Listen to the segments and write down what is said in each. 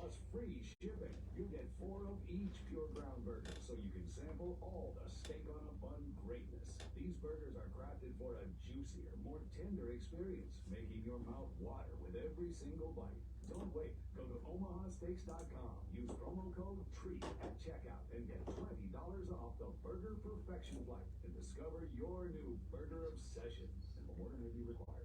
plus free shipping. You get 4 of each pure ground burger, so you can sample all the steak on a bun greatness. These burgers are crafted for a juicier, more tender experience, making your mouth water with every single bite. Don't wait. Go to omahasteaks.com. Use promo code TREAT at checkout and get $20 off the Burger Perfection Flight and discover your new burger obsession. And order may be required.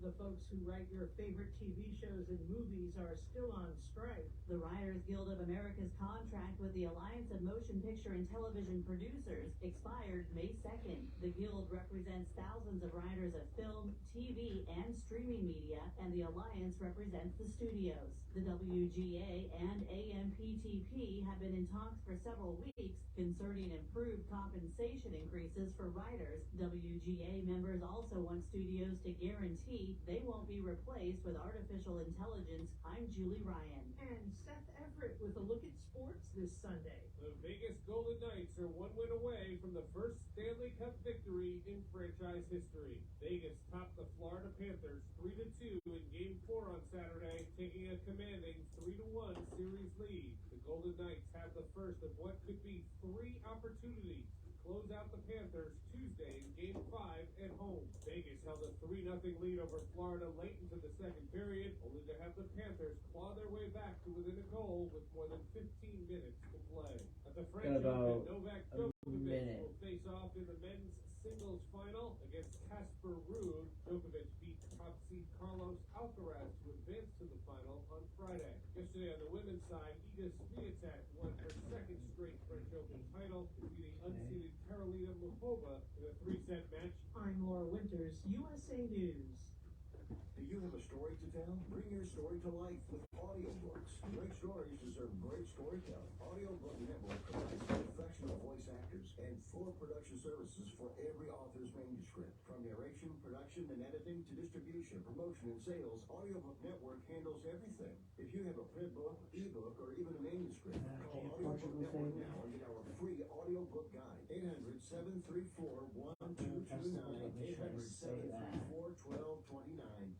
The folks who write your favorite TV shows and movies are still on strike. The Writers Guild of America's contract with the Alliance of Motion Picture and Television Producers expired May 2nd. The Guild represents thousands of writers of film, TV, and streaming media, and the Alliance represents the studios. The WGA and AMPTP have been in talks for several weeks concerning improved compensation increases for writers. WGA members also want studios to guarantee they won't be replaced with artificial intelligence. I'm Julie Ryan. And Seth Everett with a look at sports this Sunday. The Vegas Golden Knights are one win away from the first Stanley Cup victory in franchise history. Vegas topped the Florida Panthers 3-2 in Game 4 on Saturday, taking a commanding 3-1 series lead. The Golden Knights have the first of what could be 3 opportunities to close out the Panthers Tuesday in Game 5 at home. Vegas held a 3-0 lead over Florida late into the second period, only to have the Panthers claw their way back to within a goal with more than 15 minutes to play. At the French Open, Novak Djokovic will face off in the men's singles final against Casper Ruud. Djokovic beat top seed Carlos Alcaraz to advance to the final on Friday. Yesterday on the women's side, Iga Swiatek won her second straight French Open title, defeating unseeded Karolina Muchova in a 3-set match. I'm Laura Winters, USA News. Do you have a story to tell? Bring your story to life with audiobooks. Great stories deserve great storytelling. Audiobook Network provides professional voice actors and full production services for every author's manuscript. From narration, production, and editing to distribution, promotion, and sales, Audiobook Network handles everything. If you have a print book, ebook, or even a manuscript, call Audiobook Network now and get our free audiobook guide. 800-734-1229. 800-734-1229.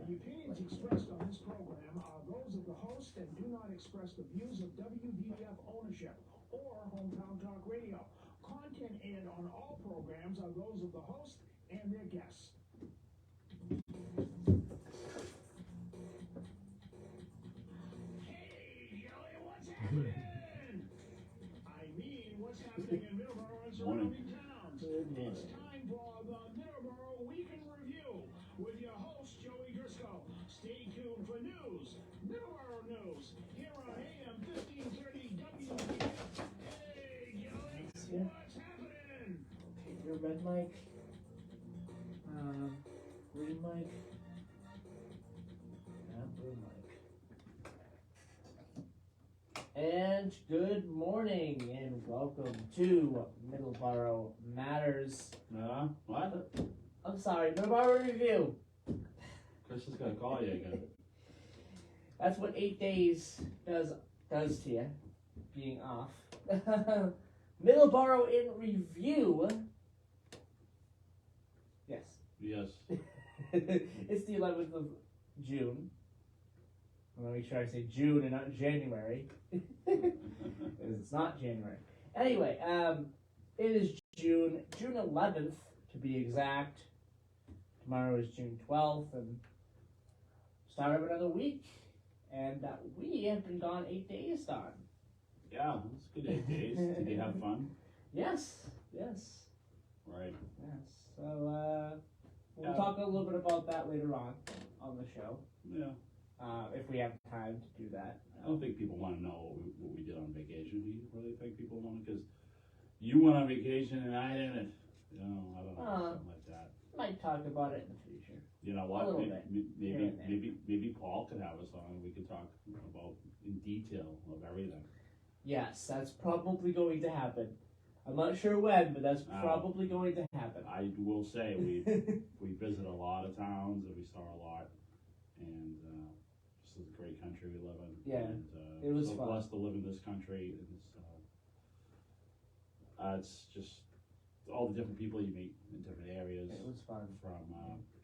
The opinions expressed on this program are those of the host and do not express the views of WVF ownership or Hometown Talk Radio. Content aired on all programs are those of the host and their guests. Hey, Joey, what's happening? I mean, what's happening in Middleboro and surrounding towns? It's time for the Middleboro Week in Review with your host, Joey Driscoll. Stay tuned for news, Middleboro news, here on AM 1530 WVF. Hey, Joey, what's happening? Your red mic. Green mic. Yeah, blue mic. And good morning and welcome to Middleboro Matters. What? I'm sorry, Middleboro Review. Chris is gonna call you again. That's what 8 days does to you, being off. Middleboro in Review. Yes. Yes. It's the 11th of June. I want to make sure I say June and not January. Because it's not January. Anyway, it is June 11th to be exact. Tomorrow is June 12th and start of another week. And we have been gone 8 days, Don. Yeah, it's a good 8 days. Did you have fun? Yes. Right. Yes. So, we'll talk a little bit about that later on the show. Yeah. If we have time to do that. I don't think people want to know what we did on vacation. Do you really think people want to? Because you went on vacation and I didn't. You know, I don't know, something like that. Might talk about it in the future. You know what? A little bit. Maybe Paul could have us on and we could talk about in detail of everything. Yes, that's probably going to happen. I'm not sure when, but that's probably going to happen. I will say we visited a lot of towns and we saw a lot, and this is a great country we live in. Yeah, and, it was so fun. blessed to live in this country. It's just all the different people you meet in different areas. It was fun. From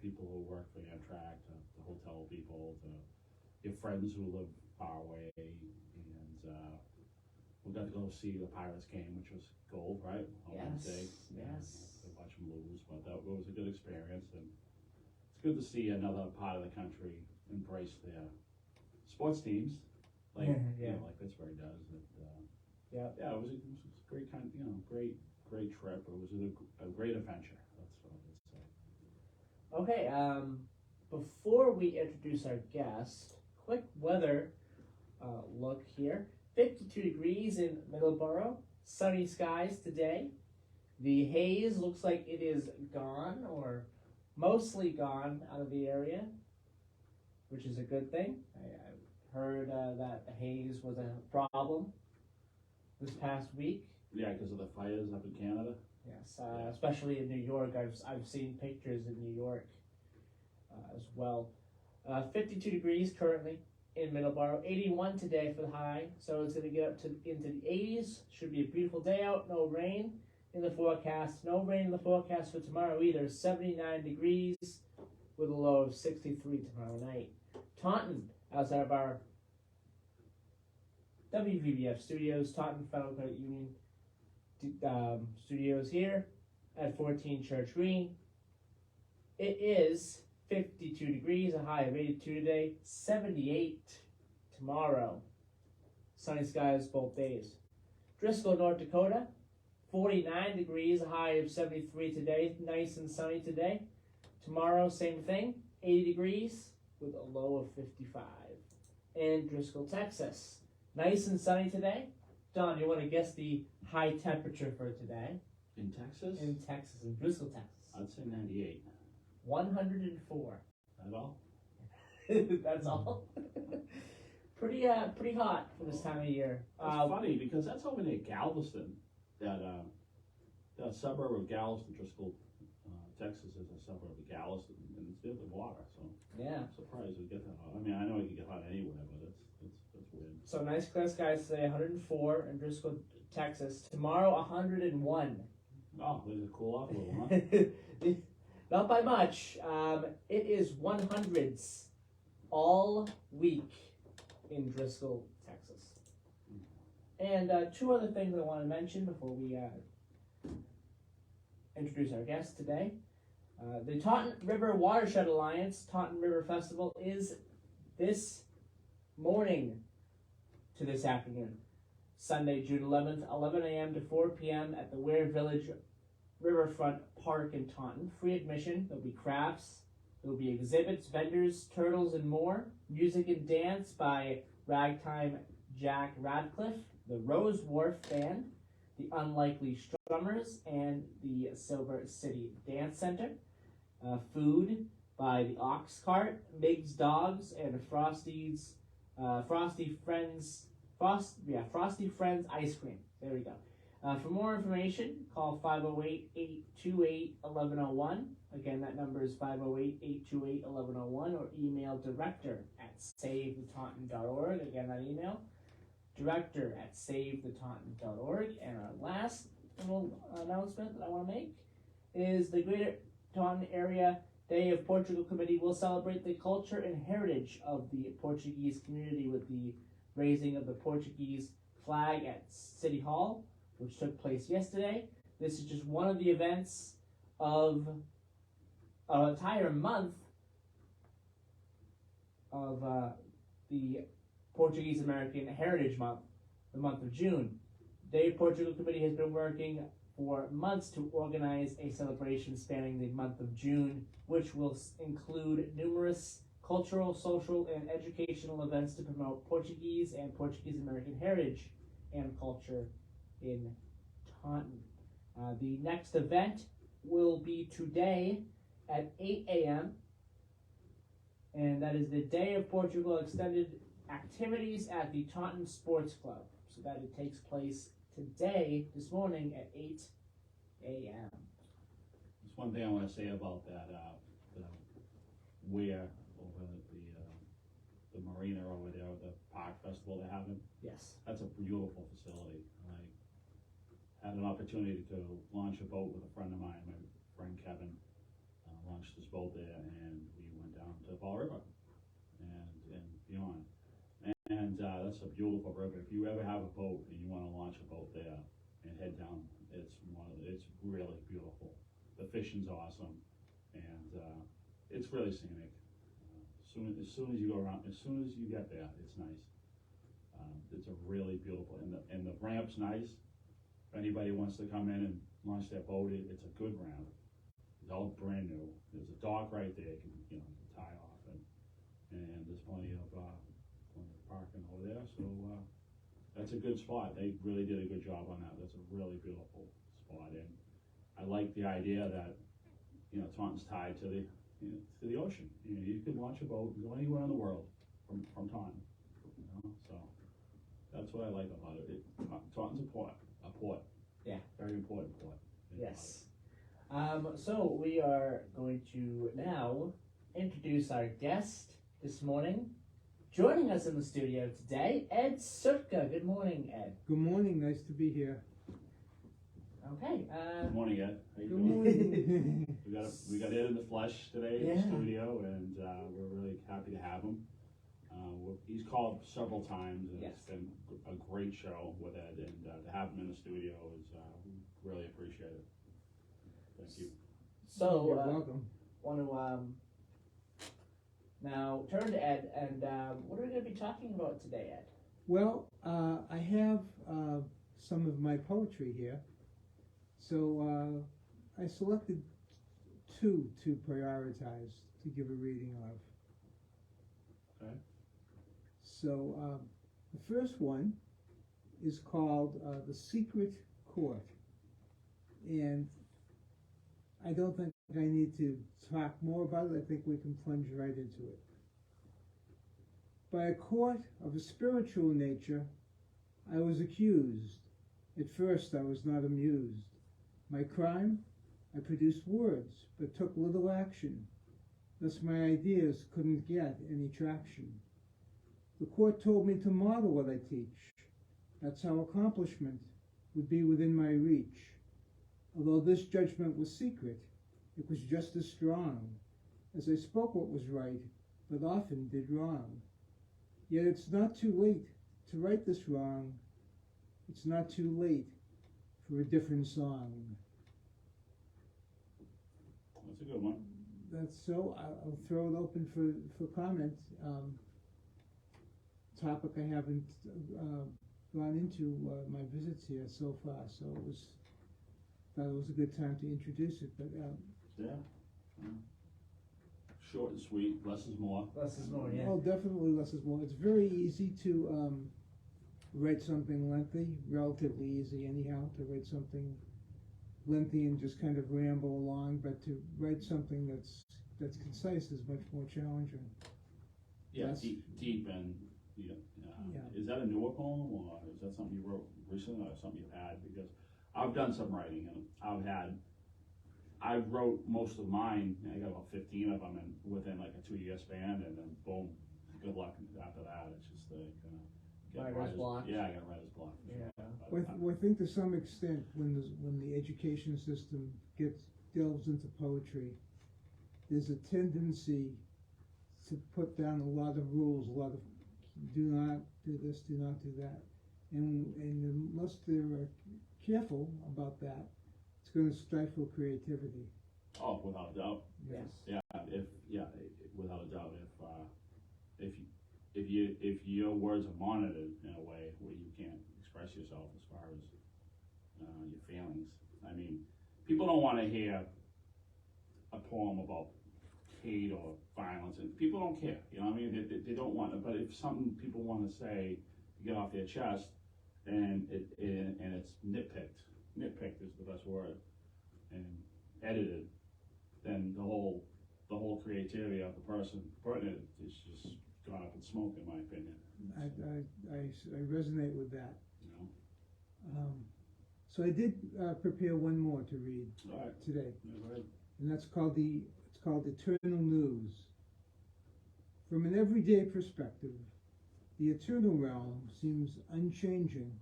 people who work for Amtrak to the hotel people to your friends who live far away, and we got to go see the Pirates game, which was gold, right? On Wednesday. Yes. To watch them lose, but that was a good experience, and it's good to see another part of the country embrace their sports teams, like like Pittsburgh does. Yeah, it was a great great trip. It was a great adventure. That's what I would say. Okay, before we introduce our guest, quick weather look here. 52 degrees in Middleboro, sunny skies today. The haze looks like it is gone, or mostly gone out of the area, which is a good thing. I've heard that the haze was a problem this past week. Yeah, because of the fires up in Canada. Yes, especially in New York. I've seen pictures in New York as well. 52 degrees currently in Middleboro. 81 today for the high, so it's going to get up into the 80s. Should be a beautiful day out. No rain in the forecast. No rain in the forecast for tomorrow either. 79 degrees with a low of 63 tomorrow night. Taunton, outside of our WVBF studios, Taunton Federal Credit Union studios here at 14 Church Green. It is 52 degrees, a high of 82 today, 78 tomorrow. Sunny skies both days. Driscoll, North Dakota, 49 degrees, a high of 73 today, nice and sunny today. Tomorrow, same thing, 80 degrees with a low of 55. And Driscoll, Texas, nice and sunny today. Don, you want to guess the high temperature for today? In Texas? In Texas, in Driscoll, Texas. I'd say 98. 104. That all? That's all. pretty hot for this time of year. It's funny because that's over near Galveston. That suburb of Galveston, Driscoll, Texas, is a suburb of Galveston, and it's near the water. So yeah, I'm surprised we get that hot. I mean, I know it can get hot anywhere, but it's weird. So nice clear skies today. 104 in Driscoll, Texas. Tomorrow 101. Oh, there's a cool off a little, huh? Not by much. It is 100s all week in Driscoll, Texas. And two other things I want to mention before we introduce our guest today. The Taunton River Watershed Alliance Taunton River Festival is this morning to this afternoon. Sunday, June 11th, 11 a.m. to 4 p.m. at the Ware Village Riverfront Park in Taunton. Free admission. There'll be crafts. There'll be exhibits, vendors, turtles, and more. Music and dance by Ragtime Jack Radcliffe, the Rose Wharf Band, the Unlikely Strummers, and the Silver City Dance Center. Food by the Ox Cart, Miggs Dogs, and Frosty Friends Ice Cream. There we go. For more information, call 508-828-1101. Again, that number is 508-828-1101, or email director@savethetaunton.org. Again, that email, director@savethetaunton.org. And our last little announcement that I want to make is the Greater Taunton Area Day of Portugal Committee will celebrate the culture and heritage of the Portuguese community with the raising of the Portuguese flag at City Hall, which took place yesterday. This is just one of the events of an entire month of the Portuguese American Heritage Month, the month of June. The Portugal Committee has been working for months to organize a celebration spanning the month of June, which will include numerous cultural, social, and educational events to promote Portuguese and Portuguese American heritage and culture in Taunton. The next event will be today at 8 a.m. and that is the Day of Portugal extended activities at the Taunton Sports Club. So that it takes place today, this morning at 8 a.m. There's one thing I want to say about that, the Ware over the marina over there, the park festival they're having. Yes. That's a beautiful facility. I had had an opportunity to launch a boat with a friend of mine, my friend Kevin, launched his boat there, and we went down to Fall River and beyond. And that's a beautiful river. If you ever have a boat and you want to launch a boat there and head down, it's really beautiful. The fishing's awesome, and it's really scenic. As soon as you go around, as soon as you get there, it's nice. It's a really beautiful, and the ramp's nice. If anybody wants to come in and launch their boat, it's a good ramp. It's all brand new. There's a dock right there, you can tie off, and there's plenty of parking over there. So that's a good spot. They really did a good job on that. That's a really beautiful spot, and I like the idea that Taunton's tied to the ocean. You can launch a boat and go anywhere in the world from Taunton. So that's what I like about it. Taunton's a port. Yeah. Very important port. Yes. So we are going to now introduce our guest this morning. Joining us in the studio today, Ed Sutka. Good morning, Ed. Good morning. Nice to be here. Okay. Good morning, Ed. How you Good doing? morning. We got Ed in the flesh today in the studio, and we're really happy to have him. He's called several times, and it's been a great show with Ed, and to have him in the studio is we really appreciate it. Thank you. So, You're welcome. Want to now turn to Ed, and what are we going to be talking about today, Ed? Well, I have some of my poetry here. So I selected two to prioritize to give a reading of. Okay. So the first one is called The Secret Chord. And I don't think I need to talk more about it. I think we can plunge right into it. By a court of a spiritual nature, I was accused. At first I was not amused. My crime? I produced words, but took little action. Thus my ideas couldn't get any traction. The court told me to model what I teach. That's how accomplishment would be within my reach. Although this judgment was secret, it was just as strong, as I spoke what was right, but often did wrong. Yet it's not too late to right this wrong. It's not too late for a different song. That's a good one. That's so. I'll throw it open for comment. Topic I haven't gone into my visits here so far, so thought it was a good time to introduce it. But short and sweet. Less is more. Less is more, yeah. Oh, definitely less is more. It's very easy to write something lengthy, relatively easy anyhow, to write something lengthy and just kind of ramble along, but to write something that's concise is much more challenging. Yeah, deep and Is that a newer poem, or is that something you wrote recently, or something you've had? Because I've done some writing, and I wrote most of mine. I got about 15 of them, and within like a 2-year span, and then boom, good luck after that. It's just like Writer's block. Yeah, I got writer's block. Well, I think to some extent, when the education system delves into poetry, there's a tendency to put down a lot of rules, a lot of do not do this, do not do that, and unless they're careful about that, it's going to stifle creativity. Oh, without a doubt. Yes. Without a doubt. If your words are monitored in a way where you can't express yourself as far as your feelings, I mean, people don't want to hear a poem about hate or violence, and people don't care. You know what I mean? They don't want it. But if something people want to say to get off their chest, and it's nitpicked is the best word, and edited, then the whole creativity of the person putting it is just gone up in smoke, in my opinion. I resonate with that. You know. So I did prepare one more to read today, Yeah, go ahead. and that's called Eternal News. From an everyday perspective, the eternal realm seems unchanging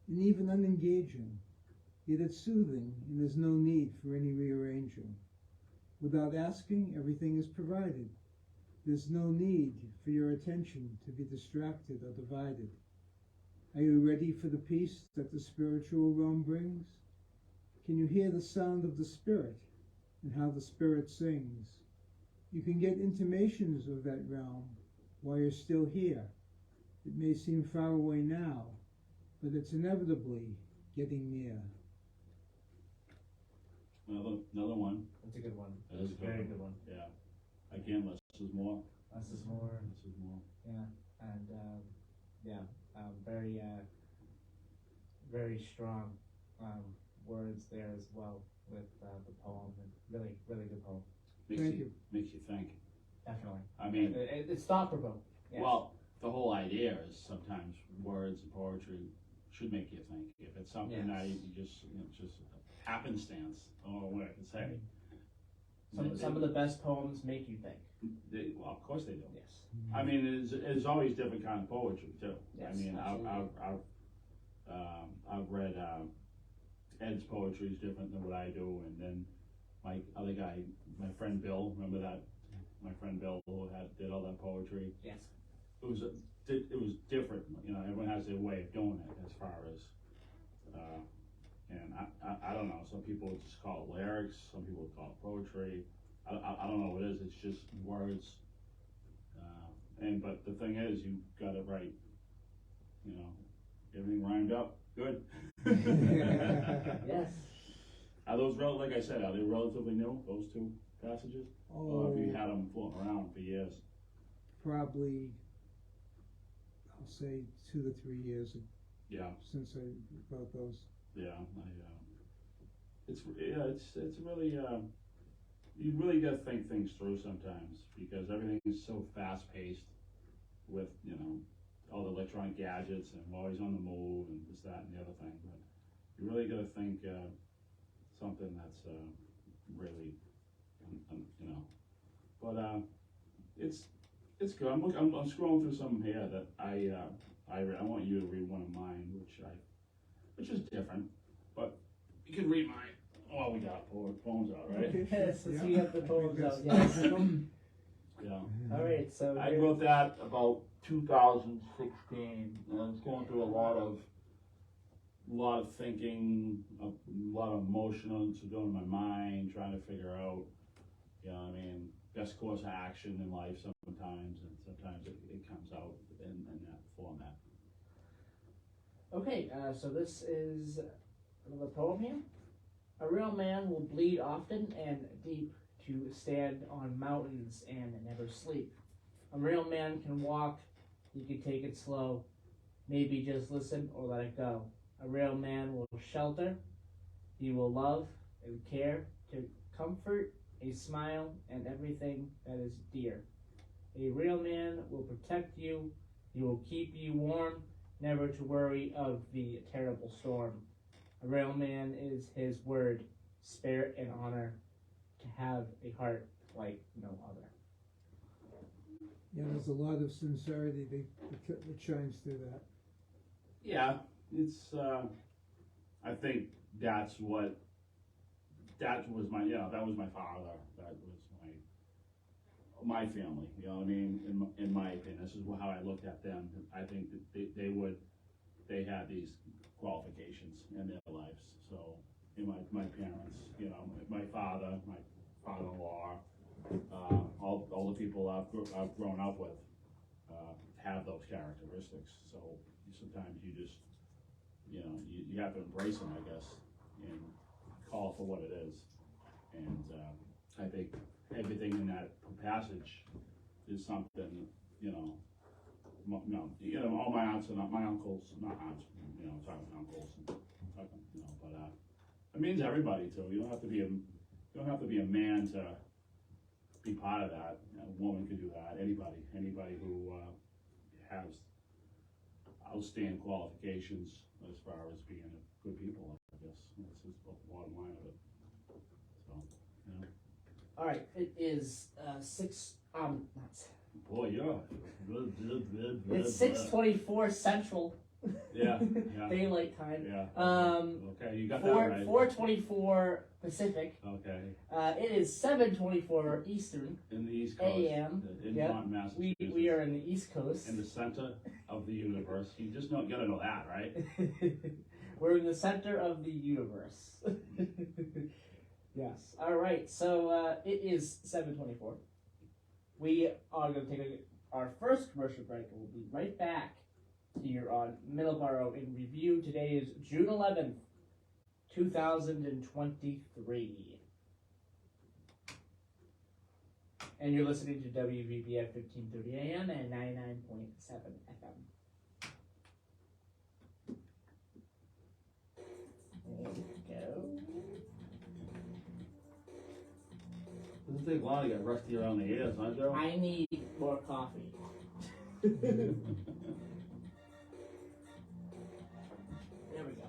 and even unengaging. yet it's soothing, and there's no need for any rearranging. Without asking, everything is provided. There's no need for your attention to be distracted or divided. Are you ready for the peace that the spiritual realm brings? Can you hear the sound of the Spirit and how the Spirit sings? You can get intimations of that realm while you're still here. It may seem far away now, but it's inevitably getting near. Another one. That's a good one. That is a Very good one. Yeah. Again, less is more. Less is more. Less is more. Yeah, and very, very strong words there as well with the poem. And really, really good poem. Makes you think. Definitely. I mean, it's thought provoking. Yes. Well, the whole idea is sometimes words and poetry should make you think. If it's something that you just happenstance, or what I can say. Some of the best poems make you think. Well, of course they do. Yes. I mean, it's always different kind of poetry too. Yes, I mean, I've read Ed's poetry is different than what I do, and then my other guy, my friend Bill, remember that? My friend Bill who did all that poetry. Yes. It was different. You know, everyone has their way of doing it as far as. And I don't know. Some people would just call it lyrics. Some people would call it poetry. I don't know what it is. It's just words. But the thing is, you got it right. You know, everything rhymed up. Good. Yes. Are those like I said? Are they relatively new? Those two passages? Or have you had them floating around for years? Probably, I'll say 2 to 3 years. Yeah. Since I wrote those. Yeah, it's really you really got to think things through sometimes, because everything is so fast paced with all the electronic gadgets, and we're always on the move and this, that, and the other thing. But you really got to think something that's really But it's good. I'm scrolling through some here that I want you to read one of mine, which is different, but you can read mine. Oh, we got poems out, right? Okay. Yes, Yeah. you have the poems out. Yes. Yeah. All right, so I wrote that about 2016, and I was going through a lot of thinking, a lot of emotions going in my mind, trying to figure out, best course of action in life sometimes, and sometimes it comes out in that format. Okay, so this is another poem here. A real man will bleed often and deep to stand on mountains and never sleep. A real man can walk, he can take it slow, maybe just listen or let it go. A real man will shelter, he will love and care, to comfort, a smile, and everything that is dear. A real man will protect you, he will keep you warm, never to worry of the terrible storm. A real man is his word, spirit and honor, to have a heart like no other. Yeah, there's a lot of sincerity that shines through that. Yeah, it's. I think that was my father. That was my family. You know what I mean? In my opinion, this is how I looked at them. I think that they had these qualifications in their lives. So, my parents, my father, my father-in-law, all the people I've grown up with have those characteristics. So sometimes you just, you have to embrace them, I guess, and call it for what it is. And I think everything in that passage is something, all my aunts and my uncles, not aunts, talking uncles, and talking, but it means everybody too. You don't have to be a man to be part of that. A woman can do that. Anybody who has outstanding qualifications as far as being a good people, I guess that's just the bottom line of it. So, All right, it is Boy, you're it's 6:24 Central. Yeah, yeah. Daylight time. Yeah. Okay, you got 4, that right. 4:24 Pacific. Okay. It is 7:24 Eastern. In the East Coast. AM. In Yep. Taunton, Massachusetts. We are in the East Coast. In the center of the universe. You just gotta know that, right? We're in the center of the universe. Yes. All right. So it is 7:24. We are going to take our first commercial break, and we'll be right back here on Middleboro in Review. Today is June 11th, 2023. And you're listening to WVBF 1530 AM and 99.7 FM. There we go. Doesn't take long to get rusty around the ears, huh, Joe? I need more coffee. There we go.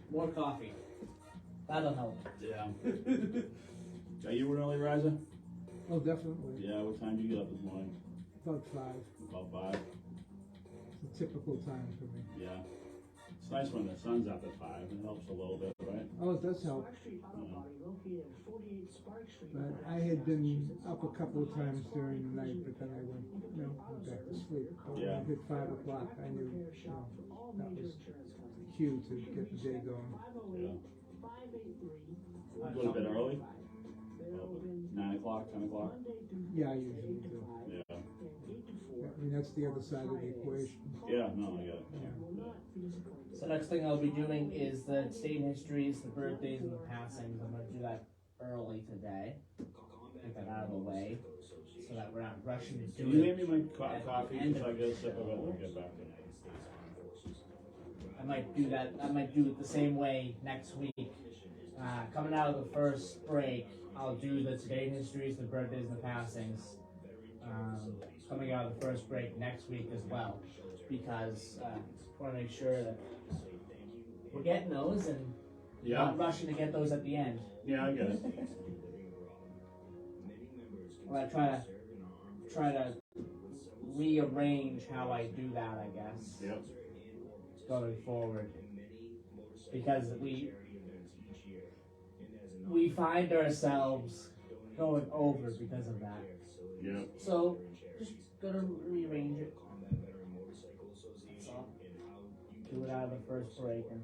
More coffee. That'll help. Yeah. Are you an early riser? Oh, definitely. Yeah, what time do you get up this morning? About 5. About 5? It's a typical time for me. Yeah. It's nice when the sun's up at 5. It helps a little bit, right? Oh, it does help. But I had been up a couple of times during the night, but then I went back to sleep. When Yeah. I hit 5 o'clock, I knew that was cue to get the day going. Yeah. A little bit early? 9 o'clock, 10 o'clock? Yeah, I usually do. Yeah. I mean, that's the other side of the equation. Yeah, no, I get it. Yeah. So next thing I'll be doing is the state histories, the birthdays, and the passings. I'm going to do that early today. Get that out of the way so that we're not rushing to do Can you it. hand me my at coffee the end so I of get a the sip of it show. when we get back? I might do that. I might do it the same way next week. Coming out of the first break, I'll do the today histories, the birthdays, and the passings. Coming out of the first break next week as well, because I want to make sure that we're getting those and not rushing to get those at the end. Yeah, I get it. Well, I try to rearrange how I do that, I guess. Yep. Going forward, because we find ourselves going over because of that. Yep. So just gonna rearrange it. So, do it out of the first break and.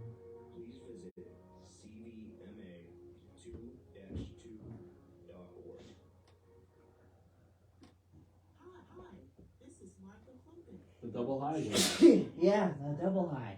Please visit cvma2-2.org. Hi, this is Martha Clothing. The double high again. Yeah, the double high.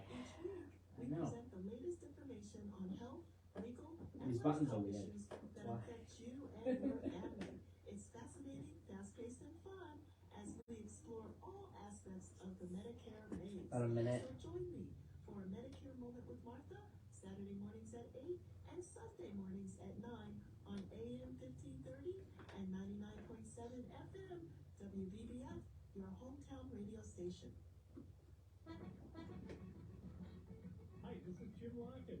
We I know. present the latest information on health, legal, and These buttons lifestyle over there. issues that Why? affect you and your family. It's fascinating, fast-paced, and fun as we explore all aspects of the Medicare maze. About a minute. So join me for a Medicare Moment with Martha, Saturday mornings at 8 and Sunday mornings at 9 on AM 1530 and 99.7 FM, WVBF, your hometown radio station. Hi, this is Jim Larkin.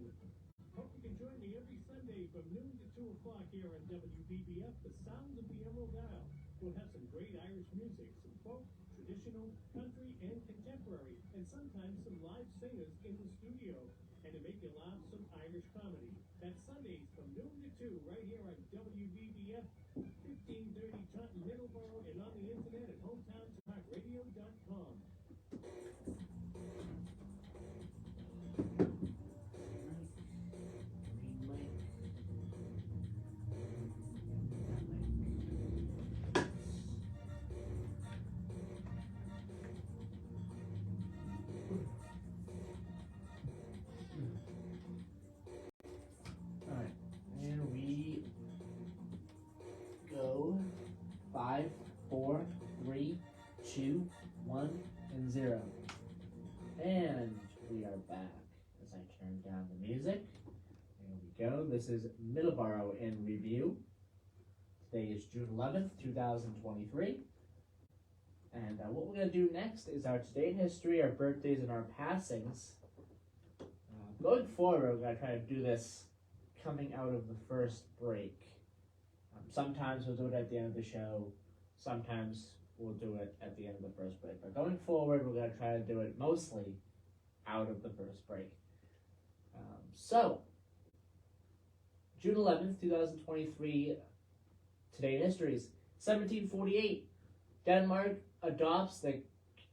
Hope you can join me every Sunday from noon to 2 o'clock here on WBBF, the sounds of the Emerald Isle. We'll have some great Irish music, some folk, traditional, country, and contemporary, and sometimes some live singers in the studio. And to make you laugh, some Irish comedy. That's Sundays from noon to 2 right here on WBBF, 1530 Taunton, Middleboro, and on the internet at hometowntalkradio.com. Alright, and we go 5, 4, 3, 2, 1, and 0. And we are back as I turn down the music. There we go. This is Middleboro in Review. Today is June 11th, 2023. And what we're going to do next is our Today in History, our birthdays, and our passings. Going forward, we're going to try to do this coming out of the first break. Sometimes we'll do it at the end of the show. Sometimes we'll do it at the end of the first break. But going forward, we're going to try to do it mostly out of the first break. So, June 11th, 2023, today in histories. 1748, Denmark adopts the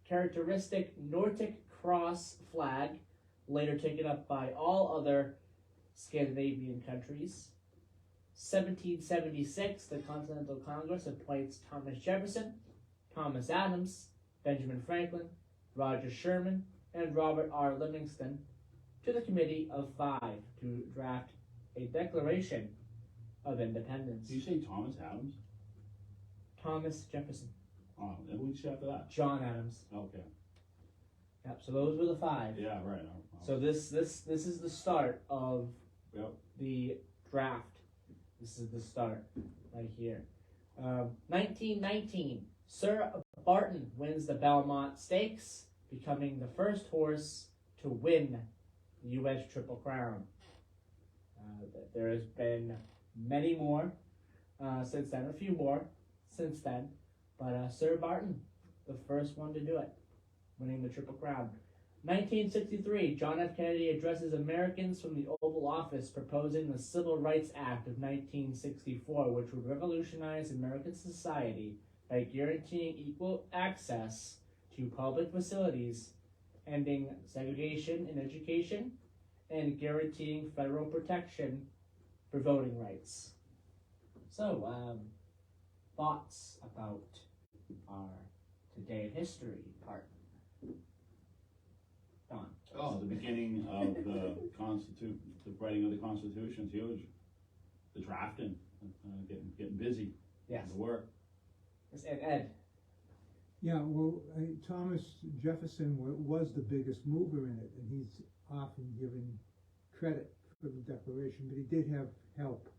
characteristic Nordic cross flag, later taken up by all other Scandinavian countries. 1776, the Continental Congress appoints Thomas Jefferson, Thomas Adams, Benjamin Franklin, Roger Sherman, and Robert R. Livingston to the Committee of Five to draft a Declaration of Independence. Did you say Thomas Adams? Thomas Jefferson. Oh, and who'd you say after that? John Adams. Okay. Yep. So those were the five. Yeah, right. So this is the start of Yep. the draft. This is the start right here. 1919, Sir Barton wins the Belmont Stakes, becoming the first horse to win the U.S. Triple Crown. There has been many more since then, a few more since then, but Sir Barton, the first one to do it, winning the Triple Crown. 1963, John F. Kennedy addresses Americans from the Oval Office proposing the Civil Rights Act of 1964, which would revolutionize American society by guaranteeing equal access to public facilities, ending segregation in education, and guaranteeing federal protection for voting rights. So, thoughts about our Today in History part? Don. Oh, the beginning of the writing of the Constitution is huge. The drafting, getting busy. Yes. The work. Yes, and Ed. Yeah, well, Thomas Jefferson was the biggest mover in it, and he's often given credit for the Declaration, but he did have help.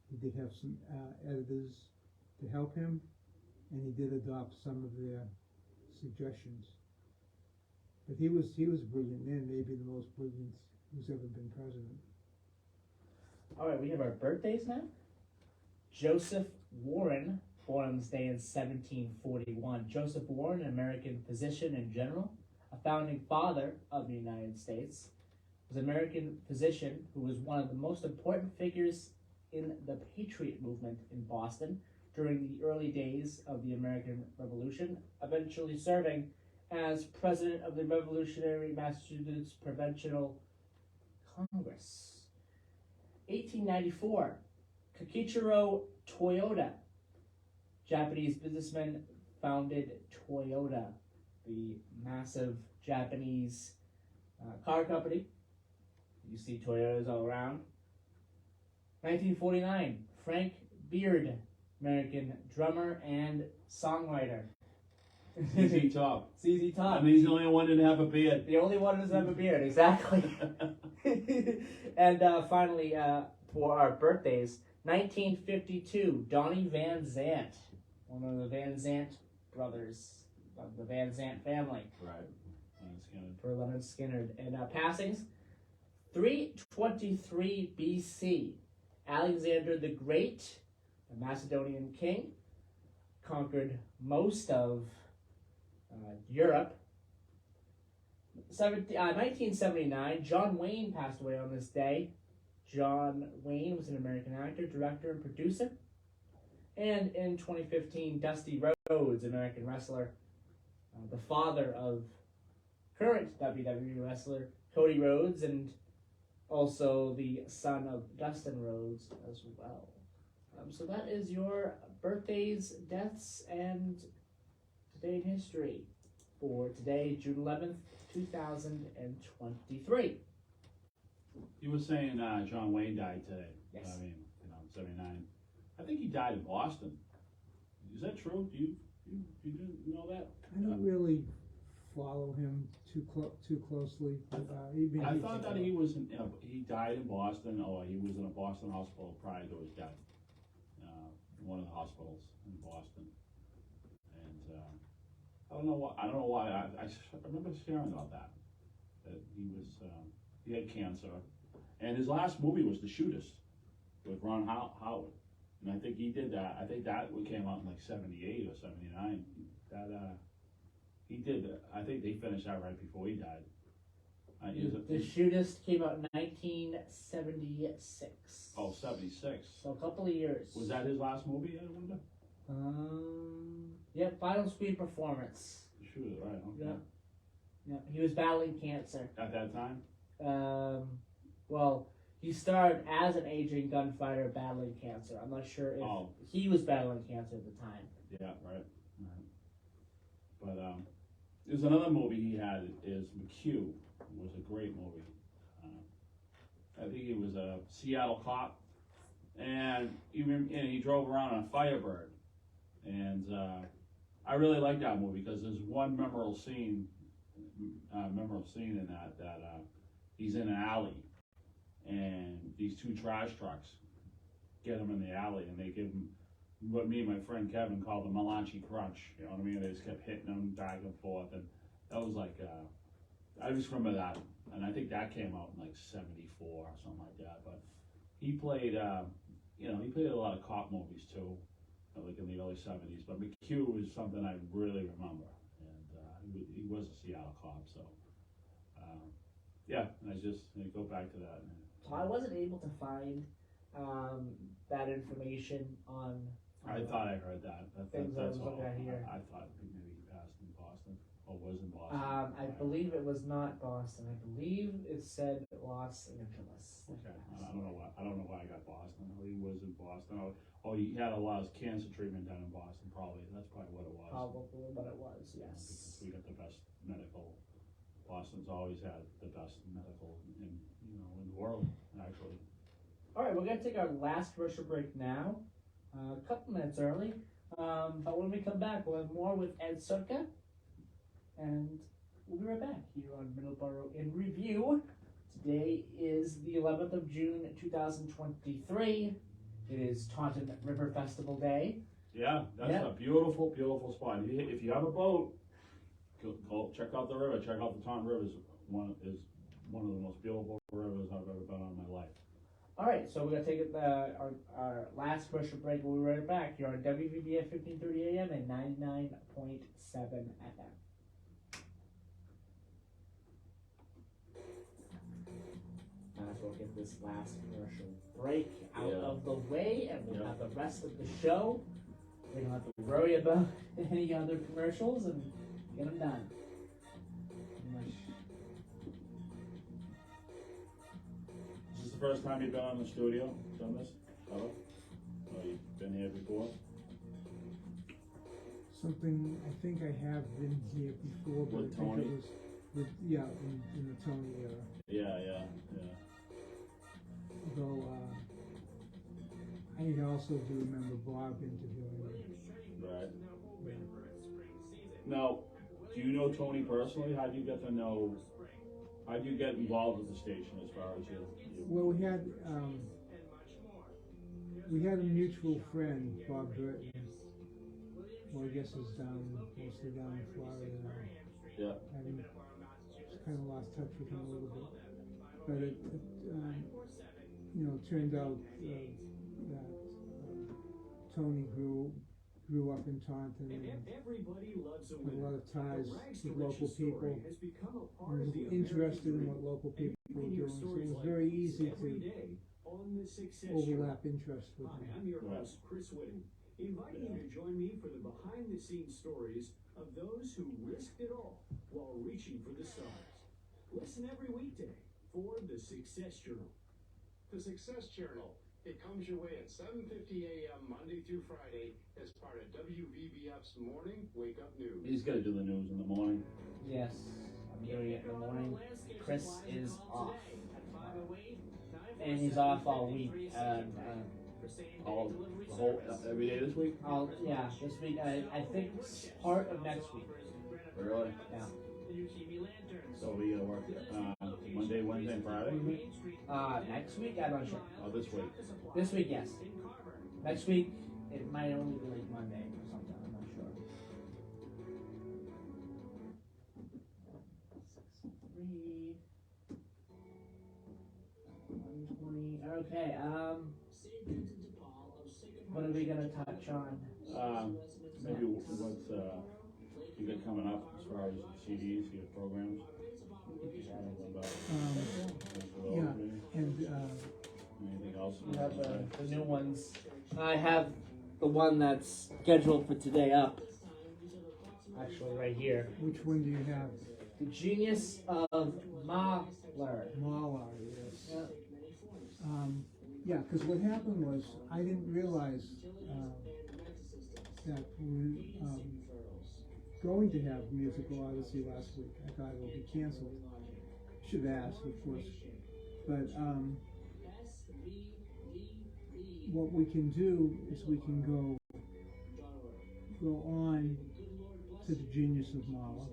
He did have some editors to help him, and he did adopt some of their suggestions. But he was brilliant man, maybe the most brilliant who's ever been president. All right, we have our birthdays now. Joseph Warren, born on this day in 1741. Joseph Warren, an American physician and general, a founding father of the United States, was an American physician who was one of the most important figures in the Patriot movement in Boston during the early days of the American Revolution, eventually serving as president of the Revolutionary Massachusetts Provincial Congress. 1894, Kiichiro Toyota, Japanese businessman, founded Toyota, the massive Japanese car company. You see Toyotas all around. 1949, Frank Beard, American drummer and songwriter. ZZ Top. ZZ Top. I mean, he's the only one who didn't have a beard. The only one who doesn't have a beard, exactly. And finally, for our birthdays, 1952, Donnie Van Zant, one of the Van Zant brothers of the Van Zant family. Right. For Leonard Skinner. And passings, 323 BC, Alexander the Great, a Macedonian king, conquered most of Europe. 1979, John Wayne passed away on this day. John Wayne was an American actor, director, and producer. And in 2015, Dusty Rhodes, American wrestler, the father of current WWE wrestler Cody Rhodes, and also the son of Dustin Rhodes as well. So that is your birthdays, deaths, and today in history for today, June 11th, 2023. You were saying John Wayne died today. Yes. I mean, 79. I think he died in Boston. Is that true? Do you know that? I don't really follow him too closely. I thought that he was he died in Boston, or he was in a Boston hospital prior to his death. One of the hospitals in Boston, and I don't know why. I remember hearing about that he was he had cancer, and his last movie was The Shootist with Ron Howard, and I think he did that. I think that came out in like 78 or 79. That he did. I think they finished that right before he died. The Shootist came out in 1976. Oh, 76. So a couple of years. Was that his last movie, I wonder? Yeah, Final Screen Performance. Shoot, right, okay. Yeah. Yeah, he was battling cancer. At that time? Well, he starred as an aging gunfighter battling cancer. I'm not sure if he was battling cancer at the time. Yeah, right. But there's another movie he had is McHugh. It was a great movie. I think he was a Seattle cop, and he drove around on a Firebird. And I really like that movie because there's one memorable scene in that he's in an alley, and these two trash trucks get him in the alley, and they give him what me and my friend Kevin called the Malachi Crunch. You know what I mean? They just kept hitting him back and forth, and that was like I just remember that, and I think that came out in like '74 or something like that. But he played, he played a lot of cop movies too, like in the early '70s. But McHugh was something I really remember, and he was a Seattle cop. So yeah, and I go back to that. So I wasn't able to find that information on. I thought I heard that. That's all. Here. I thought maybe he passed in Boston, or was in Boston. I believe it was not Boston. I believe it said Los Angeles. Okay, I don't know why I got Boston. He was in Boston. He had a lot of cancer treatment down in Boston. Probably that's probably what it was. Probably what it was. Yes. Because we got the best medical. Boston's always had the best medical in the world, actually. All right, we're gonna take our last commercial break now. A couple minutes early, but when we come back, we'll have more with Ed Circa, and we'll be right back here on Middleboro in Review. Today is the 11th of June, 2023. It is Taunton River Festival Day. Yeah, that's a beautiful, beautiful spot. If you have a boat, go check out the river. Check out the Taunton River. Is one of the most beautiful rivers I've ever been on in my life. All right, so we're going to take our last commercial break. We'll be right back here on WVBF 1530 AM and 99.7 FM. Might as well get this last commercial break out of the way, and we'll have the rest of the show. We don't have to worry about any other commercials and get them done. Is this the first time you've been on the studio, done this? Or you've been here before? Something, I think I have been here before, but With I think Tony? it was in the Tony era. Yeah. Though I also do remember Bob interviewing me. Right. Now, do you know Tony personally? How do you get involved with the station as far as you? Well, we had a mutual friend, Bob Burton. Well, I guess mostly down in Florida now. Yeah. And just kind of lost touch with him a little bit. But it turned out that Tony grew up in Taunton and everybody loves a had a lot of ties with local local people. has become a part And of was the interested in American what local dream. people were And you doing. can So hear it was stories very like easy every to day on the Success overlap Show. interest with Hi, him. I'm your host, Chris Whitting, inviting you to join me for the behind-the-scenes stories of those who risked it all while reaching for the stars. Listen every weekday for the Success Journal. The Success Journal. It comes your way at 7:50 a.m. Monday through Friday as part of WVBF's Morning Wake Up News. He's got to do the news in the morning. Yes, I'm doing it in the morning. Chris is off. And he's off all week. Every day this week? This week. I think part of next week. Really? Yeah. So we gotta work Monday, Wednesday, and Friday? Next week, I'm not sure. Oh, this week. This week, yes. Next week, it might only be like Monday or something. I'm not sure. 6:03. 1:20. Okay. What are we gonna touch on? Maybe what's you got coming up as far as CDs, your programs? Yeah, and Anything else? You have the new ones. I have the one that's scheduled for today up. Actually, right here. which one do you have? The Genius of Mahler. Mahler, yes. Yeah. Yeah, because what happened was I didn't realize that we going to have Musical Odyssey last week. I thought it would be canceled. Should have asked, of course. But what we can do is we can go on to the Genius of Mahler,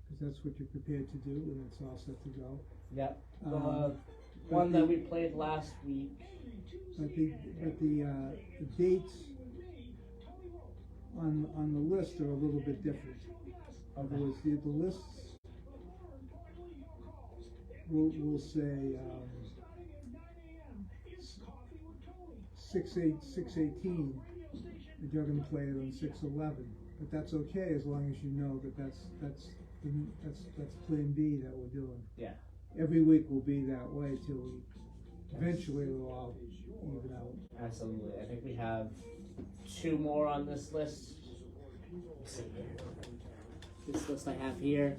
because that's what you're prepared to do, and it's all set to go. Yep. The one that we played last week. But the dates on the list are a little bit different. In other words, the lists will say 6/18, and you're going to play it on 6/11. But that's okay as long as you know that that's Plan B that we're doing. Yeah. Every week will be that way till we eventually it'll all even out. Absolutely. I think we have 2 more on this list. This list I have here.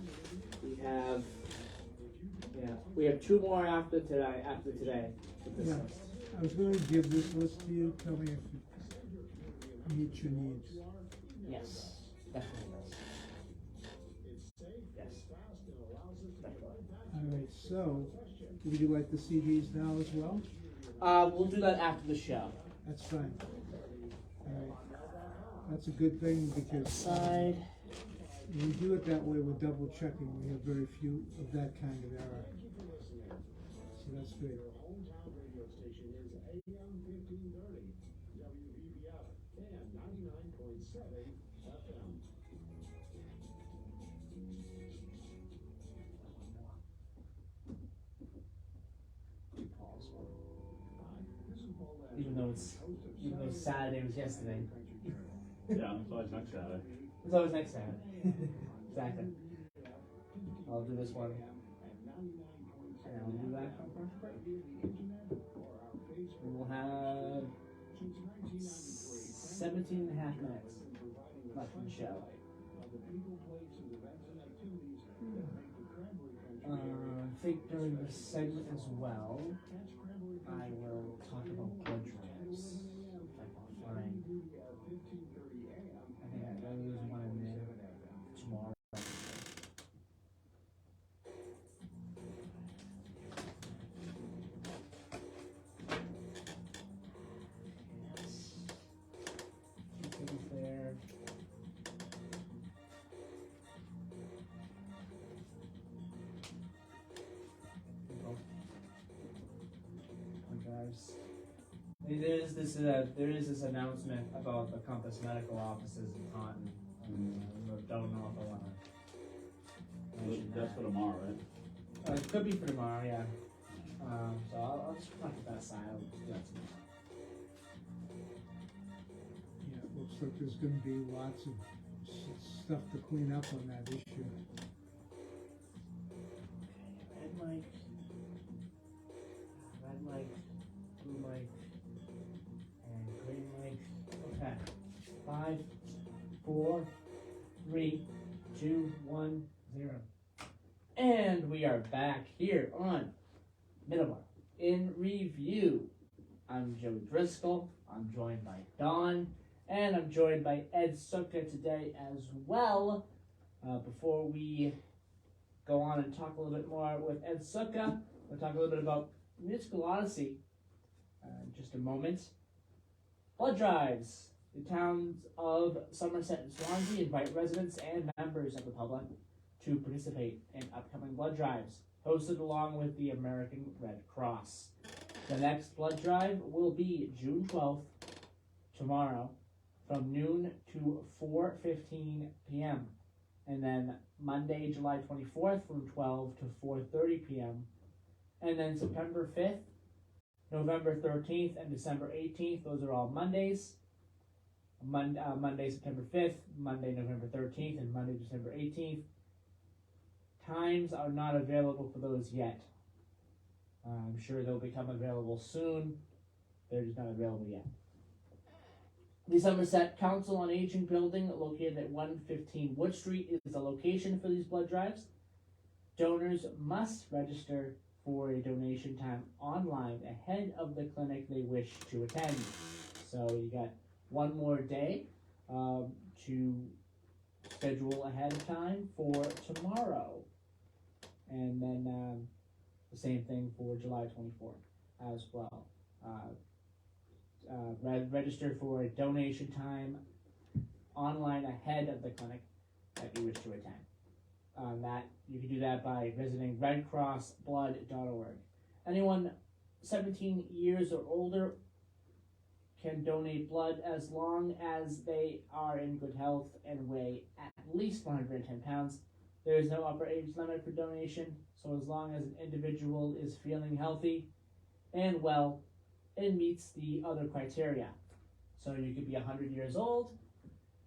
We have 2 more after today. With this Yeah. list. I was going to give this list to you. Tell me if it meets your needs. Yes, definitely does. Yes, definitely. All right. So, would you like the CDs now as well? We'll do that after the show. That's fine. All right. That's a good thing because Side. when we do it that way, we're double checking. We have very few of that kind of error. So that's good. Hometown radio station is AM 1530, WBBF, and 99.7 FM. Even though it's Saturday was yesterday. Yeah, it's always next Saturday. It's always next Saturday. Exactly. I'll do this one. And I'll do that one first. We will have 17 and a half minutes left in the show. I think during this segment as well, I will talk about blood drives. If I can find. I think there's one in there tomorrow. Yes. Two things there. There is this announcement about the Compass Medical offices in Taunton. I don't know if I want to mention That's for tomorrow, right? It could be for tomorrow, yeah. So I'll just put that aside. I'll do that tomorrow. Yeah, it looks like there's going to be lots of stuff to clean up on that issue. Red light, blue light, and green light. Okay. 5, 4, 3, 2, 1, 0. And we are back here on Middleboro in Review. I'm Joey Driscoll. I'm joined by Don, and I'm joined by Ed Sutka today as well. Before we go on and talk a little bit more with Ed Sutka, we'll talk a little bit about Musical Odyssey in just a moment. Blood drives. The towns of Somerset and Swansea invite residents and members of the public to participate in upcoming blood drives, hosted along with the American Red Cross. The next blood drive will be June 12th, tomorrow, from noon to 4:15 p.m. And then Monday, July 24th, from 12 to 4:30 p.m. And then September 5th, November 13th, and December 18th, those are all Mondays. Monday, September 5th, Monday, November 13th, and Monday, December 18th. Times are not available for those yet. I'm sure they'll become available soon. They're just not available yet. The Somerset Council on Aging building, located at 115 Wood Street, is the location for these blood drives. Donors must register for a donation time online ahead of the clinic they wish to attend. So you got one more day to schedule ahead of time for tomorrow. And then the same thing for July 24th as well. Register for a donation time online ahead of the clinic that you wish to attend. That you can do that by visiting redcrossblood.org. Anyone 17 years or older can donate blood as long as they are in good health and weigh at least 110 pounds. There is no upper age limit for donation, so as long as an individual is feeling healthy and well, it meets the other criteria. So you could be 100 years old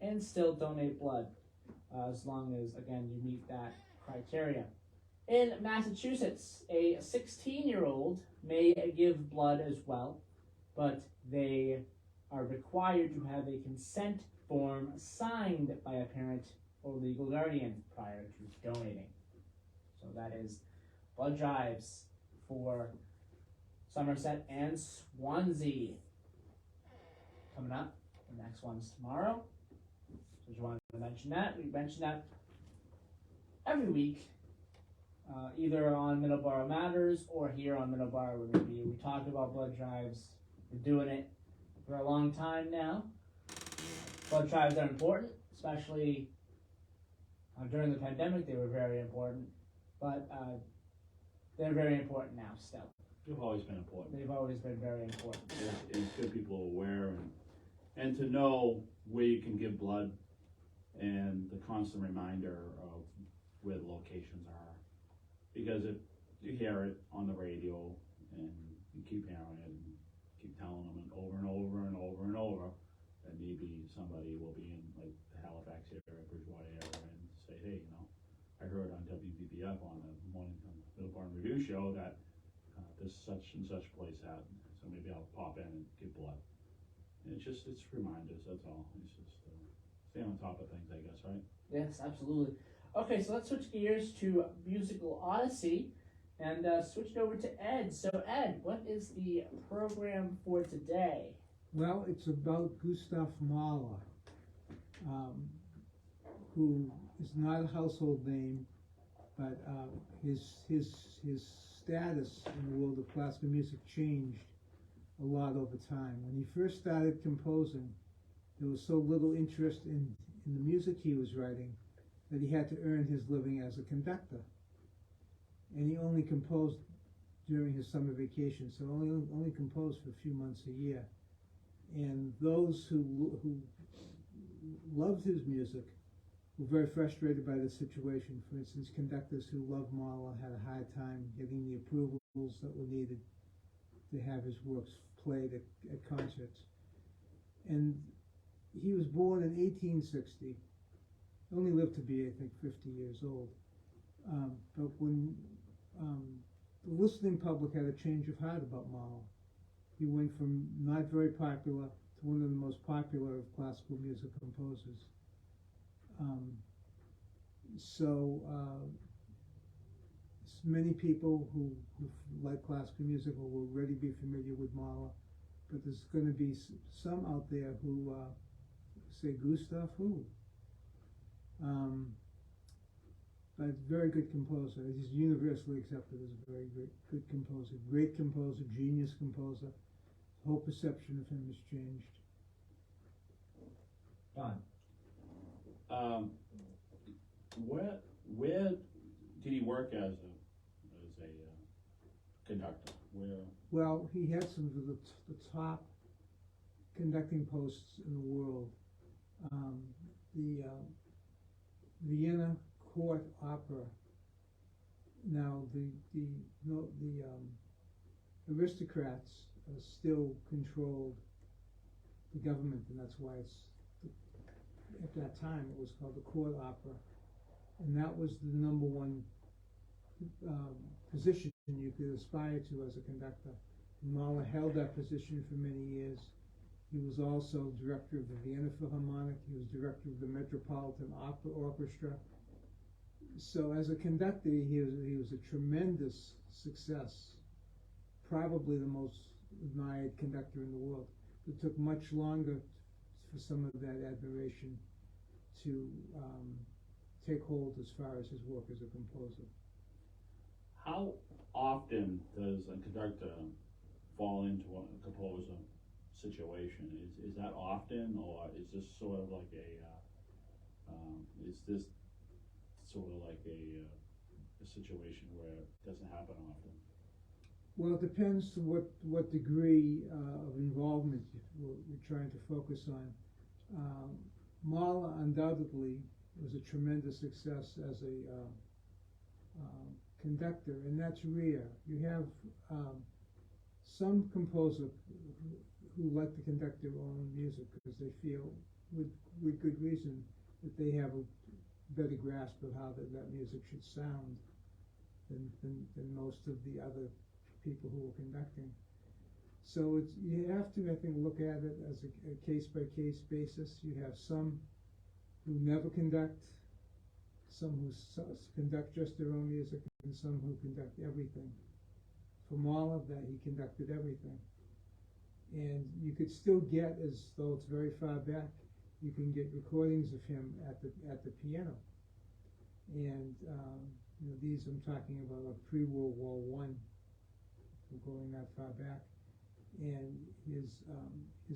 and still donate blood, as long as, again, you meet that criteria. In Massachusetts, a 16-year-old may give blood as well, but they are required to have a consent form signed by a parent or legal guardian prior to donating. So that is blood drives for Somerset and Swansea. Coming up, the next one's tomorrow. So just wanted to mention that. We mention that every week, either on Middleboro Matters or here on Middleboro Review. We talk about blood drives. We're doing it for a long time now. Blood drives are important, especially during the pandemic. They were very important, but they're very important now still. They've always been important. They've always been very important. It's good people are aware and to know where you can give blood and the constant reminder of where the locations are. Because if you hear it on the radio and you keep hearing it and keep telling them over and over and over and over, then maybe somebody will be in like the Halifax area, Bridgewater area, and say, hey, you know, I heard on WBBF on the morning Middleboro Review show that this such and such place out, so maybe I'll pop in and give blood. And it's reminders, that's all. It's just stay on top of things, I guess, right? Yes, absolutely. Okay, so let's switch gears to Musical Odyssey and switch it over to Ed. So Ed, what is the program for today? Well, it's about Gustav Mahler, who is not a household name, but his status in the world of classical music changed a lot over time. When he first started composing, there was so little interest in the music he was writing that he had to earn his living as a conductor. And he only composed during his summer vacation, so only composed for a few months a year. And those who loved his music were very frustrated by the situation. For instance, conductors who loved Mahler had a hard time getting the approvals that were needed to have his works played at concerts. And he was born in 1860, only lived to be, I think, 50 years old. But when the listening public had a change of heart about Mahler, he went from not very popular to one of the most popular of classical music composers. Many people who like classical music will already be familiar with Mahler, but there's going to be some out there who say, Gustav who? But very good composer. He's universally accepted as a very good composer. Great composer, genius composer. The whole perception of him has changed. Don. Where did he work as a conductor? Where? Well, he had some of the top conducting posts in the world. The Vienna Court Opera. Now the aristocrats still controlled the government, and that's why at that time it was called the Court Opera, and that was the number one position you could aspire to as a conductor. Mahler held that position for many years. He was also director of the Vienna Philharmonic. He was director of the Metropolitan Opera Orchestra. So as a conductor, he was a tremendous success, probably the most admired conductor in the world. It took much longer for some of that admiration to take hold as far as his work as a composer. How often does a conductor fall into a composer situation? Is that often, or is this sort of like is this sort of like a situation where it doesn't happen often? Well, it depends to what degree of involvement you're trying to focus on. Mahler undoubtedly was a tremendous success as a conductor, and that's rare. You have some composer who like to conduct their own music because they feel, with good reason, that they have a better grasp of how that music should sound than most of the other people who are conducting. So you have to, I think, look at it as a case-by-case basis. You have some who never conduct, some who conduct just their own music, and some who conduct everything. For Mahler, that he conducted everything. And you could still get, as though it's very far back, you can get recordings of him at the piano. And these I'm talking about like pre-World War I, going that far back. And his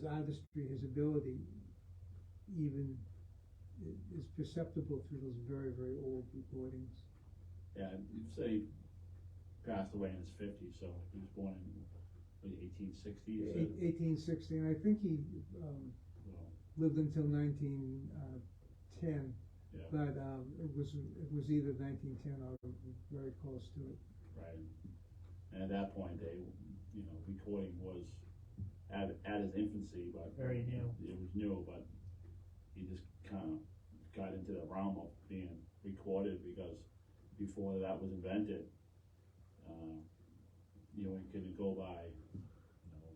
artistry, his ability, even is perceptible through those very, very old recordings. Yeah, you say he passed away in his 50s, so he was born in 1860. 1860, and I think he lived until 1910. Yeah. But it was either 1910 or very close to it. Right. And at that point, recording was at his infancy, but very new. It was new, but he just kind of got into the realm of being recorded because before that was invented, you couldn't go by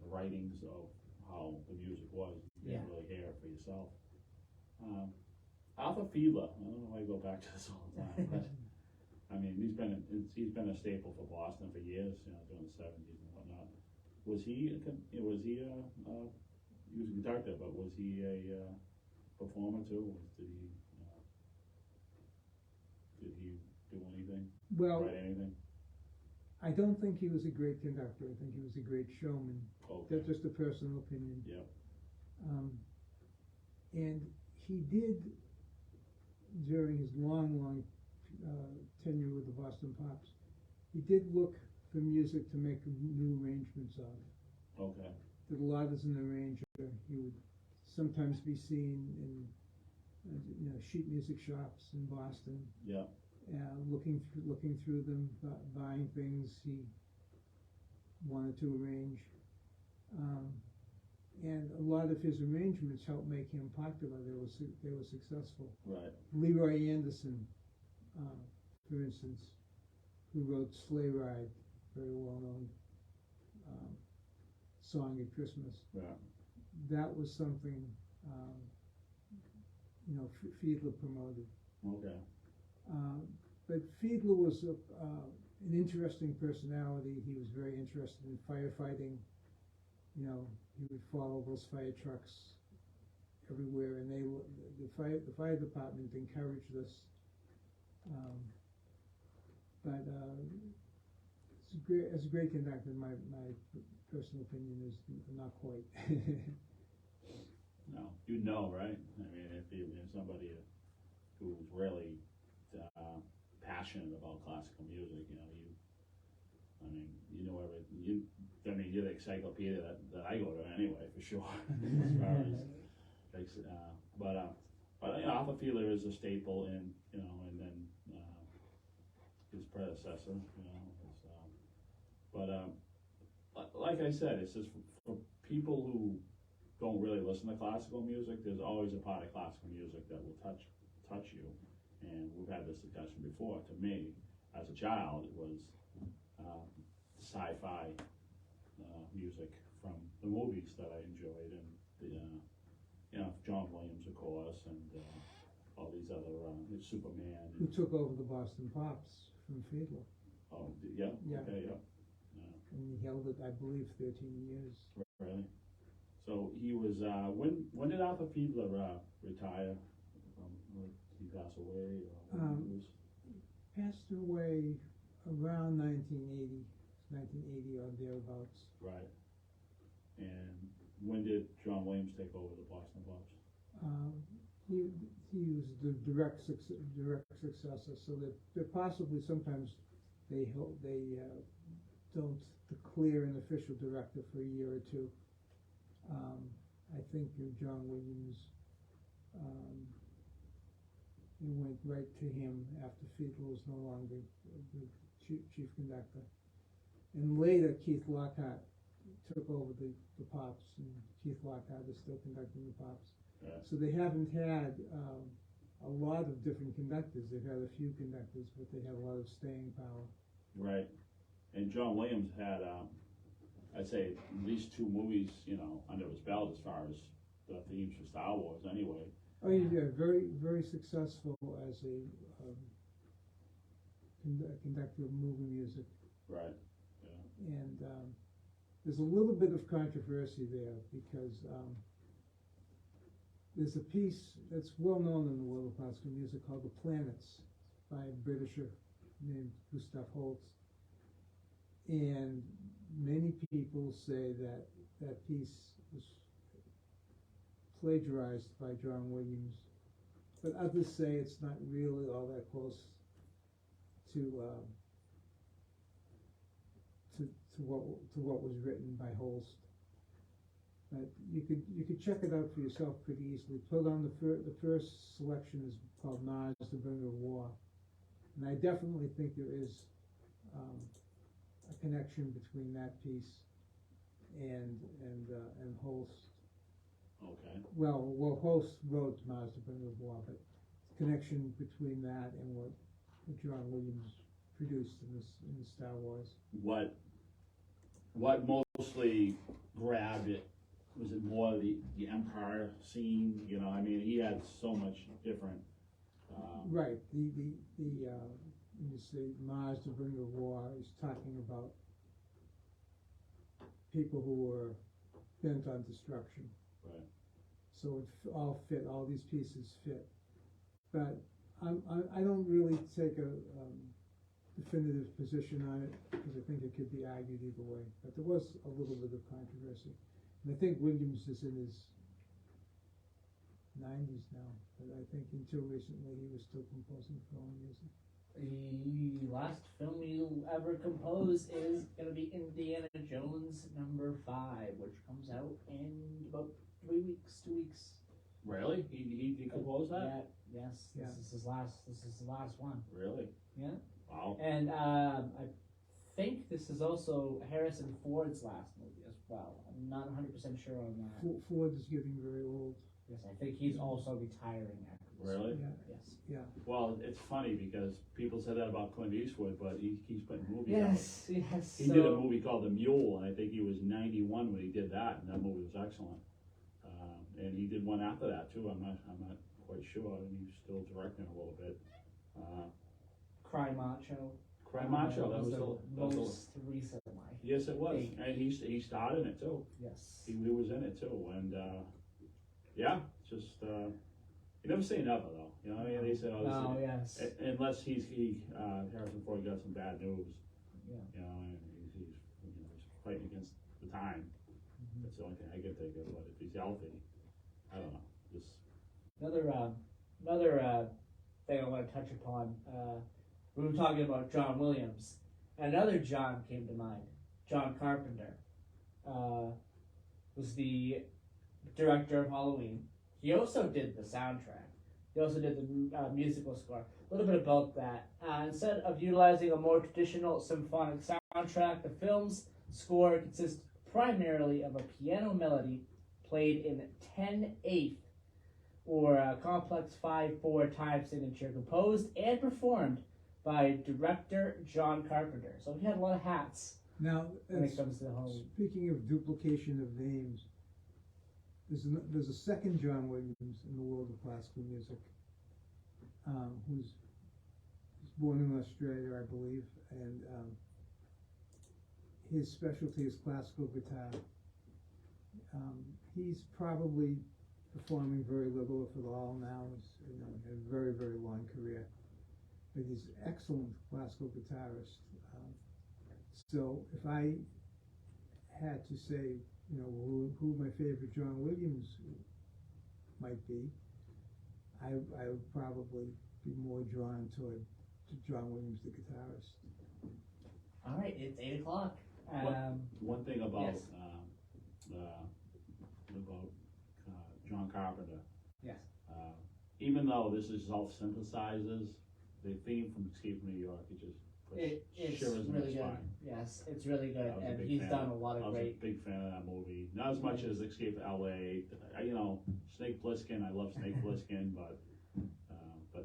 the writings of how the music was. You didn't really hear it for yourself. Arthur Fiedler, I don't know why I go back to this all the time, but I mean he's been a staple for Boston for years, during the 70s and whatnot. He was a conductor, but was he a performer too? Did he do anything? Well, write anything? I don't think he was a great conductor. I think he was a great showman. Okay. That's just a personal opinion. Yep. And he did, during his long tenure with the Boston Pops, he did look for music to make new arrangements of. Okay. Did a lot as an arranger. He would sometimes be seen in sheet music shops in Boston. Yeah. Looking through them, buying things he wanted to arrange. And a lot of his arrangements helped make him popular. They were successful. Right. Leroy Anderson, for instance, who wrote Sleigh Ride, very well-known song at Christmas. Yeah. That was something Fiedler promoted. Okay. But Fiedler was an interesting personality. He was very interested in firefighting. He would follow those fire trucks everywhere, and the fire department encouraged this. But as a great conductor, my personal opinion is not quite. No, right? I mean, if somebody who's really passionate about classical music, you know everything. You're the encyclopedia that I go to anyway, for sure. As far as, but Arthur Fiedler is a staple, and then his predecessor, like I said, it's just for people who don't really listen to classical music. There's always a part of classical music that will touch you, and we've had this discussion before. To me, as a child, it was sci-fi music from the movies that I enjoyed, and the John Williams, of course, and all these other Superman. Who took over the Boston Pops from Fiedler. Oh, yeah? Yeah. Okay, yeah. And he held it, I believe, 13 years. Really? So he was, when did Arthur Fiedler retire? Did he pass away? Or he was... Passed away around 1980 or thereabouts. Right. And when did John Williams take over the Boston Pops? He was the direct successor, so that possibly sometimes they don't declare an official director for a year or two. I think John Williams, it went right to him after Fiedler was no longer the chief conductor. And later, Keith Lockhart took over the Pops, and Keith Lockhart is still conducting the Pops. Yeah. So they haven't had a lot of different conductors. They've had a few conductors, but they have a lot of staying power. Right. And John Williams had, I'd say, at least 2 movies, under his belt as far as the themes for Star Wars, anyway. Oh, yeah, very, very successful as a conductor of movie music. Right. Yeah. And there's a little bit of controversy there because there's a piece that's well known in the world of classical music called The Planets by a Britisher named Gustav Holst. And many people say that that piece was plagiarized by John Williams, but others say it's not really all that close to what was written by Holst. But you could check it out for yourself pretty easily. Put on the first selection is called Mars, the Bringer of War, and I definitely think there is a connection between that piece and Holst. Okay. Well, Holst wrote Mars, the Bringer of War, but the connection between that and what John Williams produced in the Star Wars. What mostly grabbed it? Was it more the Empire scene? I mean, he had so much different. Right. When you say Mars, the Bringer of War, is talking about people who were bent on destruction. Right. So it all fit. All these pieces fit. But I don't really take a definitive position on it because I think it could be argued either way. But there was a little bit of controversy. And I think Williams is in his 90s now, but I think until recently he was still composing film music. The last film he'll ever compose is going to be Indiana Jones #5, which comes out in about 2 weeks. Really? He composed that? Yeah, yes. Yeah. This is his last one. Really? Yeah. Wow. And I think this is also Harrison Ford's last movie as well. I'm not 100% sure on that. Ford is getting very old. Yes, I think he's also retiring after this. Really? Yeah. Yes. Yeah. Well, it's funny because people said that about Clint Eastwood, but he keeps putting movies Yes. out. He did a movie called The Mule, and I think he was 91 when he did that, and that movie was excellent. And he did one after that too. I'm not quite sure, and he's still directing a little bit. Cry Macho. Cry Macho. That was the most recent one. Yes, it was, and he starred in it too. Yes. He was in it too, and yeah, just you never say never though. You know what I mean? They say, Oh, yes. unless Harrison Ford got some bad news. Yeah. And he's fighting against the time. Mm-hmm. That's the only thing I can think of. But if he's healthy, I don't know. Just Another thing I want to touch upon. We were talking about John Williams. Another John came to mind. John Carpenter was the director of Halloween. He also did the soundtrack. He also did the musical score. A little bit about that. Instead of utilizing a more traditional symphonic soundtrack, the film's score consists primarily of a piano melody played in 10/8 or a complex 5/4 time signature, composed and performed by director John Carpenter. So he had a lot of hats Now, when it comes to the whole. speaking of duplication of names, there's a second John Williams in the world of classical music, who's born in Australia, I believe, and his specialty is classical guitar. He's probably performing very little, if at all, now. He's had a very, very long career, but he's an excellent classical guitarist. So if I had to say, who my favorite John Williams might be, I would probably be more drawn to John Williams, the guitarist. All right, it's 8 o'clock. One thing about yes. John Carpenter. Yes. Even though this is self-synthesizers, the theme from Escape from New York, it just It's shivers in really my good. spine. Yes, it's really good, I was a and big he's fan. done a lot I of was great. a big fan of that movie. Not as much as Escape to L.A. Snake Plissken. I love Snake Plissken, but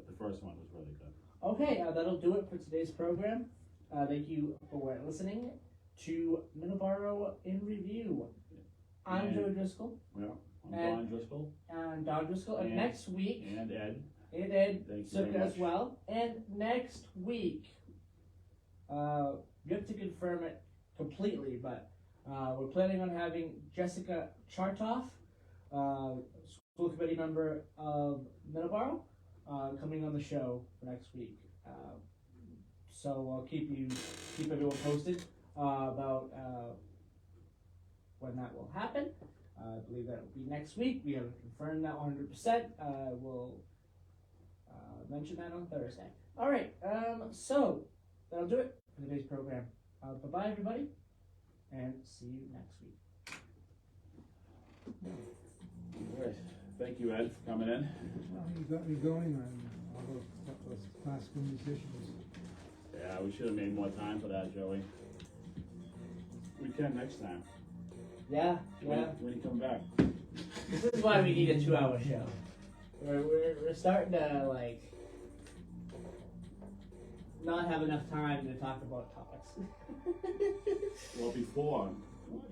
the first one was really good. Okay, that'll do it for today's program. Thank you for listening to Middleboro in Review. I'm Joe Driscoll. Yeah, I'm Don Driscoll. And Don Driscoll. And next week. And Ed. And Ed Thank you Suka very as much. well. And next week, you have to confirm it completely, but we're planning on having Jessica Chartoff, school committee member of Middleboro, coming on the show for next week. So I'll keep everyone posted about when that will happen. I believe that will be next week. We haven't confirmed that 100%. We'll mention that on Thursday. All right. So that'll do it for today's program. Bye-bye, everybody, and see you next week. All right. Thank you, Ed, for coming in. Well, you got me going on all those classical musicians. Yeah, we should have made more time for that, Joey. We can next time. Yeah. When you come back. This is why we need a 2-hour show. We're starting to not have enough time to talk about topics. Well, before,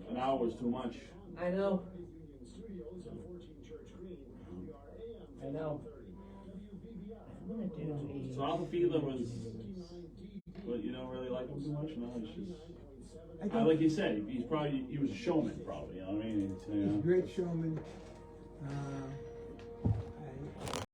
an hour was too much. I know. I know. I'm gonna do So Alpha Fever was, but you don't really like him too much? No, it's just, like you said, he was a showman probably, you know what I mean? He's a great showman.